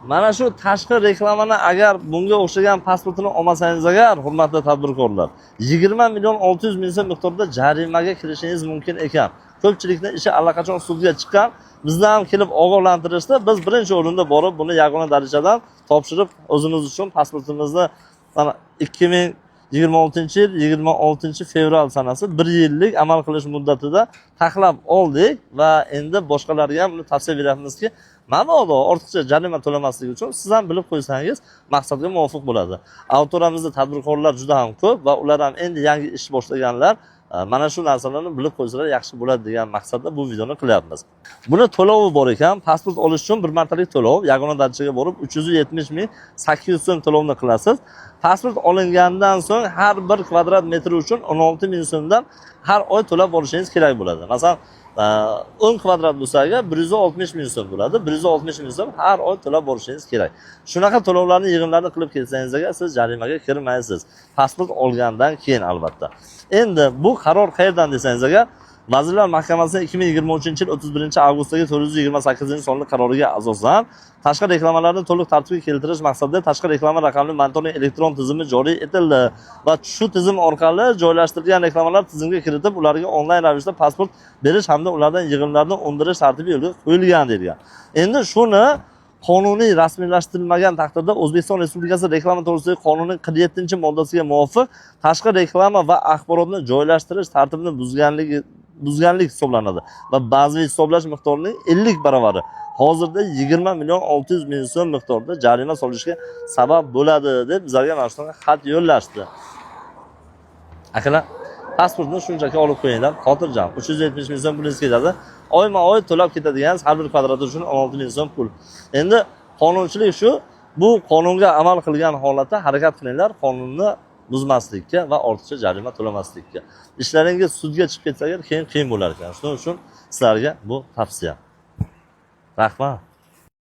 Mana shu tashqi reklamani agar bunga o'xshagan pasportini olmasangiz agar, hurmatli tadbirkorlar, 20 million 600 ming so'm miqdorida jarimaga kirishingiz mumkin ekan. Ko'pchilikning ishi allaqachon sudga chiqqan. Bizdan ham kelib ogohlantirishdi. Biz birinchi o'rinda borib buni yagona darajadan topshirib o'zimiz uchun pasportimizni mana 2026-yil 26-fevral sanasi 1 yillik amal qilish muddatida taxlab oldik va endi boshqalarga ham buni tavsiya beramizki, mabodo ortiqcha jarima to'lamaslik uchun siz ham bilib qo'ysangiz maqsadga muvofiq bo'ladi. Avtoramizda tadbirkorlar juda ham ko'p va ular ham endi yangi ish boshlaganlar mana shu narsalarni bilib qo'ysalar yaxshi bo'ladi degan maqsadda bu videoni qilyapmiz. Buni to'lovi bor ekan. Pasport olish uchun bir martalik to'lov, yagona darajaga borib 370 ming 800 so'm to'lovni qilasiz. Pasport olingandan so'ng har 1 kvadrat metr uchun 16 ming so'mdan har oy to'lab borishingiz kerak bo'ladi. Masalan, 10 kvadrat bo'lsa 160 ming so'm bo'ladi. 160 ming so'm har oy to'lab borishingiz kerak. Shunaqa to'lovlarni yig'imlarni qilib kelsangiz agar siz jarimaga kirmaysiz. Pasport olgandan keyin albatta. Endi bu qaror qayerdan desangiz agar, Vazirlar Mahkamasining 2023-yil 31-avgustdagi 428-sonli qaroriga asosan tashqi reklamalarni to'liq tartibga keltirish maqsadida tashqi reklama raqamli monitoring elektron tizimi joriy etildi va shu tizim orqali joylashtirilgan reklamalar tizimga kiritib, ularga onlayn ravishda pasport berish hamda ulardan yig'imlarni undirish tartibi yo'lga qo'yilgan deyilgan. Endi shuni qonuniy rasmiylashtirilmagan taqdirda O'zbekiston Respublikasi reklama to'g'risidagi qonunning 47-moddasiga muvofiq tashqi reklama va axborotni joylashtirish tartibini buzganlik hisoblanadi va bazaviy hisoblash miqdorining 50 baravari. Hozirda 20 million 600 ming so'm miqdorida jarima solishga sabab bo'ladi deb bizlarga mana shunday xat yo'llashdi. Akalar, pasportni shunchaki olib qo'yinglar, xotirjam. 370 ming so'm pulingiz ketadi. Oyma-oy to'lab ketadigan har bir kvadrat uchun 16 ming so'm pul. Endi qonunchilik shu, bu qonunga amal qilgan holatda harakat qilinglar, qonunni buzmaslikka va ortiqcha jarima to'lamaslikka. Ishlaringiz sudga chiqib ketsa agar keyin qiyin bo'lar ekan. Shuning uchun sizlarga bu tavsiya. Rahmat.